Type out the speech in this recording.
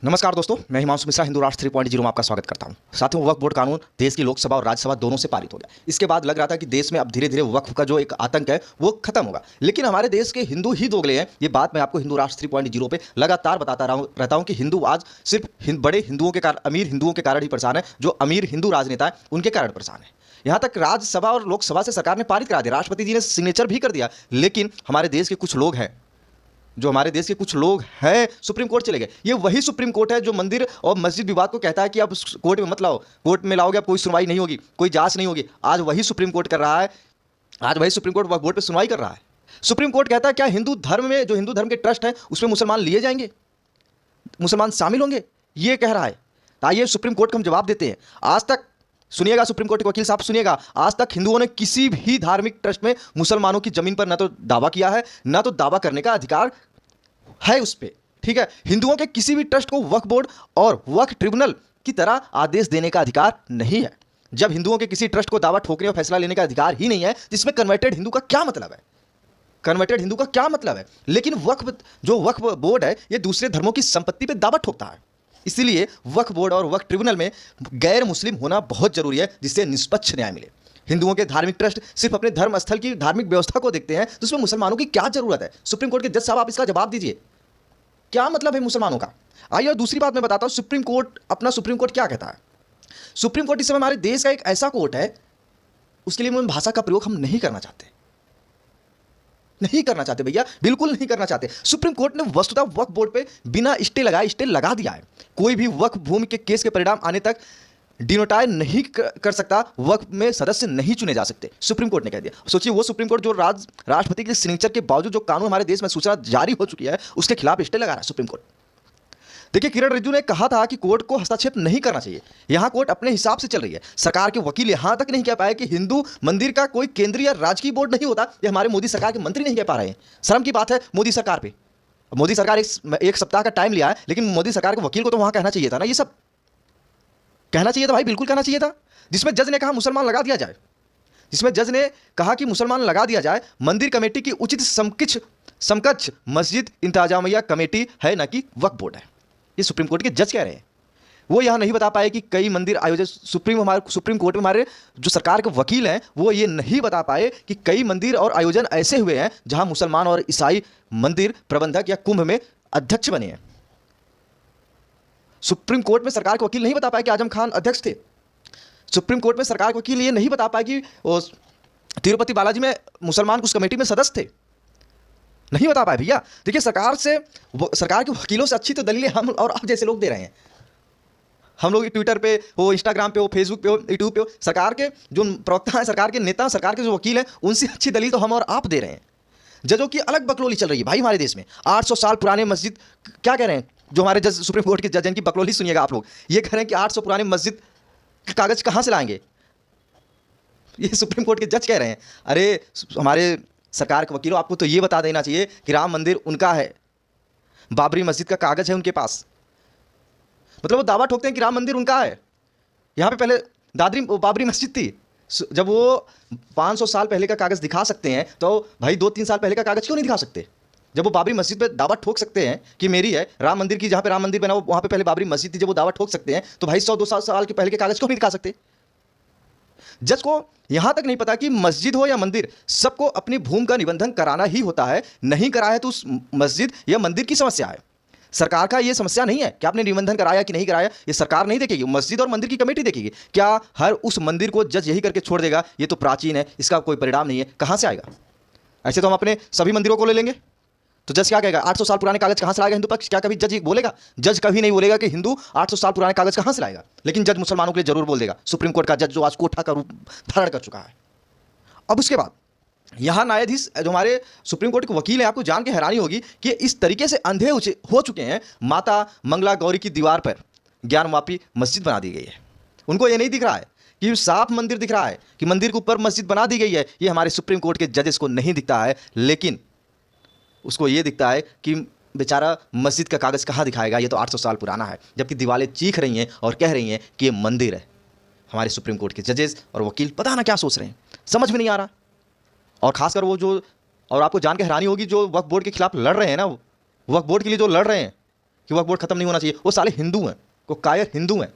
नमस्कार दोस्तों, मैं हिमांशु मिश्रा हिंदू राष्ट्र 3.0 में आपका स्वागत करता हूं। साथियों, वक्फ बोर्ड कानून देश की लोकसभा और राज्यसभा दोनों से पारित हो गया। इसके बाद लग रहा था कि देश में अब धीरे धीरे वक्फ का जो एक आतंक है वो खत्म होगा, लेकिन हमारे देश के हिंदू ही दोगले हैं। ये बात मैं आपको हिंदू राष्ट्र 3.0 पे लगातार बताता रहता हूं कि हिंदू आज सिर्फ बड़े हिंदुओं के कारण, अमीर हिंदुओं के कारण ही परेशान है। जो अमीर हिंदू राजनेता है उनके कारण परेशान है। यहां तक राज्यसभा और लोकसभा से सरकार ने पारित करा दिया, राष्ट्रपति जी ने सिग्नेचर भी कर दिया, लेकिन हमारे देश के कुछ लोग हैं सुप्रीम कोर्ट चले गए। ये वही सुप्रीम कोर्ट है जो मंदिर और मस्जिद विवाद को कहता है कि अब कोर्ट में मत लाओ, कोर्ट में लाओगे अब कोई सुनवाई नहीं होगी, कोई जांच नहीं होगी। आज वही सुप्रीम कोर्ट कर रहा है, आज वही सुप्रीम कोर्ट वक्फ बोर्ड पे सुनवाई कर रहा है। सुप्रीम कोर्ट कहता है क्या हिंदू धर्म में जो हिंदू धर्म के ट्रस्ट है उसमें मुसलमान लिए जाएंगे, मुसलमान शामिल होंगे, ये कह रहा है। तो आइए सुप्रीम कोर्ट को हम जवाब देते हैं। आज तक सुनिएगा, सुप्रीम कोर्ट के वकील साहब सुनिएगा, आज तक हिंदुओं ने किसी भी धार्मिक ट्रस्ट में मुसलमानों की जमीन पर न तो दावा किया है, न तो दावा करने का अधिकार है उस पे। ठीक है, हिंदुओं के किसी भी ट्रस्ट को वक्फ बोर्ड और वक्फ ट्रिब्यूनल की तरह आदेश देने का अधिकार नहीं है। जब हिंदुओं के किसी ट्रस्ट को दावा ठोकने और फैसला लेने का अधिकार ही नहीं है, जिसमें कन्वर्टेड हिंदू का क्या मतलब है? कन्वर्टेड हिंदू का क्या मतलब है? लेकिन वक्फ बोर्ड है, ये दूसरे धर्मों की संपत्ति पे दावा ठोकता है। इसीलिए वक्फ बोर्ड और वक्फ ट्रिब्यूनल में गैर मुस्लिम होना बहुत जरूरी है, जिससे निष्पक्ष न्याय मिले। हिंदुओं के धार्मिक ट्रस्ट सिर्फ अपने धर्म स्थल की धार्मिक व्यवस्था को देखते हैं, तो उसमें मुसलमानों की क्या जरूरत है? सुप्रीम कोर्ट के जज साहब, आप इसका जवाब दीजिए, क्या मतलब है मुसलमानों का? आइए और दूसरी बात मैं बताता हूं, सुप्रीम कोर्ट क्या कहता है। सुप्रीम कोर्ट इस समय हमारे देश का एक ऐसा कोर्ट है, उसके लिए भाषा का प्रयोग हम नहीं करना चाहते, भैया, बिल्कुल नहीं करना चाहते। सुप्रीम कोर्ट ने वस्तुतः वक्फ बोर्ड पे बिना स्टे लगा दिया है। कोई भी वक्फ भूमि के केस के परिणाम आने तक डिनोटाई नहीं कर सकता, वक्फ में सदस्य नहीं चुने जा सकते, सुप्रीम कोर्ट ने कह दिया। सोचिए, वो सुप्रीम कोर्ट जो राष्ट्रपति के सिग्नेचर के बावजूद जो कानून हमारे देश में सूचना जारी हो चुकी है उसके खिलाफ स्टे लगा रहा है सुप्रीम कोर्ट। देखिए, किरण रिजिजू ने कहा था कि कोर्ट को हस्तक्षेप नहीं करना चाहिए। यहां कोर्ट अपने हिसाब से चल रही है। सरकार के वकील यहां तक नहीं कह पाए कि हिंदू मंदिर का कोई केंद्रीय या राजकीय बोर्ड नहीं होता। ये हमारे मोदी सरकार के मंत्री नहीं कह पा रहे हैं। शर्म की बात है मोदी सरकार पे। मोदी सरकार एक सप्ताह का टाइम लिया है, लेकिन मोदी सरकार के वकील को तो वहां कहना चाहिए था ना, ये सब कहना चाहिए था भाई, बिल्कुल कहना चाहिए था। जिसमें जज ने कहा मुसलमान लगा दिया जाए, मंदिर कमेटी की उचित समकक्ष मस्जिद इंतजामिया कमेटी है, ना कि वक्फ बोर्ड है। ये सुप्रीम कोर्ट के जज कह रहे हैं। वो यहां नहीं बता पाए कि कई मंदिर आयोजक, सुप्रीम कोर्ट में हमारे जो सरकार के वकील हैं वो ये नहीं बता पाए कि कई मंदिर और आयोजन ऐसे हुए हैं जहां मुसलमान और ईसाई मंदिर प्रबंधक या कुंभ में अध्यक्ष बने हैं। सुप्रीम कोर्ट में सरकार के वकील नहीं बता पाए कि आजम खान अध्यक्ष थे। सुप्रीम कोर्ट में सरकार के वकील ये नहीं बता पाए कि तिरुपति बालाजी में मुसलमान उस कमेटी में सदस्य थे, नहीं बता पाए भैया। देखिए, सरकार के वकीलों से अच्छी तो दलीलें हम और आप जैसे लोग दे रहे हैं। हम लोग ट्विटर पे हो, इंस्टाग्राम पे हो, फेसबुक पे हो, यूट्यूब पे हो, सरकार के जो प्रवक्ता हैं, सरकार के नेता, सरकार के जो वकील हैं, उनसे अच्छी दलील तो हम और आप दे रहे हैं। जजों की अलग बकलोली चल रही है भाई हमारे देश में। 800 साल पुराने मस्जिद, क्या कह रहे हैं जो हमारे जज, सुप्रीम कोर्ट के जज, इनकी बकलोली सुनिएगा आप लोग। ये कह रहे हैं कि 800 पुराने मस्जिद के कागज कहां से लाएंगे? ये सुप्रीम कोर्ट के जज कह रहे हैं। अरे हमारे सरकार के वकीलों, आपको तो ये बता देना चाहिए कि राम मंदिर उनका है, बाबरी मस्जिद का कागज है उनके पास। मतलब वो दावा ठोकते हैं कि राम मंदिर उनका है। यहाँ पे पहले बाबरी मस्जिद थी। जब वो 500 साल पहले का कागज दिखा सकते हैं तो भाई 2-3 साल पहले का कागज क्यों नहीं दिखा सकते? जब वो बाबरी मस्जिद पे दावा ठोक सकते हैं कि मेरी है, राम मंदिर की, जहाँ पे राम मंदिर बना वहाँ पे पहले बाबरी मस्जिद थी, जब वो दावा ठोक सकते हैं तो भाई 100-200 साल के पहले के कागज क्यों नहीं दिखा सकते? जज को यहां तक नहीं पता कि मस्जिद हो या मंदिर, सबको अपनी भूमि का निबंधन कराना ही होता है। नहीं करा है तो उस मस्जिद या मंदिर की समस्या है, सरकार का ये समस्या नहीं है कि आपने निबंधन कराया कि नहीं कराया। ये सरकार नहीं देखेगी, मस्जिद और मंदिर की कमेटी देखेगी। क्या हर उस मंदिर को जज यही करके छोड़ देगा? ये तो प्राचीन है, इसका कोई परिणाम नहीं है, कहां से आएगा? ऐसे तो हम अपने सभी मंदिरों को ले लेंगे तो जज क्या कहेगा? 800 साल पुराने कागज कहां से लाएगा हिंदू पक्ष? क्या कभी जज बोलेगा? जज कभी नहीं बोलेगा कि हिंदू 800 साल पुराने कागज कहां से लाएगा, लेकिन जज मुसलमानों के लिए जरूर बोल देगा। सुप्रीम कोर्ट का जज जो आज कोठा का रूप धारण कर चुका है। अब उसके बाद यहां न्यायाधीश जो हमारे सुप्रीम कोर्ट के वकील हैं, आपको जान के हैरानी होगी कि इस तरीके से अंधे हो चुके हैं। माता मंगला गौरी की दीवार पर ज्ञानवापी मस्जिद बना दी गई है। उनको ये नहीं दिख रहा है कि साफ मंदिर दिख रहा है कि मंदिर के ऊपर मस्जिद बना दी गई है। ये हमारे सुप्रीम कोर्ट के जजेस को नहीं दिखता है, लेकिन उसको ये दिखता है कि बेचारा मस्जिद का कागज कहाँ दिखाएगा, ये तो 800 साल पुराना है, जबकि दीवारें चीख रही हैं और कह रही हैं कि ये मंदिर है। हमारे सुप्रीम कोर्ट के जजेस और वकील पता ना क्या सोच रहे हैं, समझ में नहीं आ रहा। और खासकर वो जो, और आपको जान के हैरानी होगी, जो वक्फ बोर्ड के खिलाफ लड़ रहे हैं ना, वक्फ बोर्ड के लिए जो लड़ रहे हैं कि वक्फ बोर्ड खत्म नहीं होना चाहिए। वो साले हिंदू हैं, वो कायर हिंदू हैं।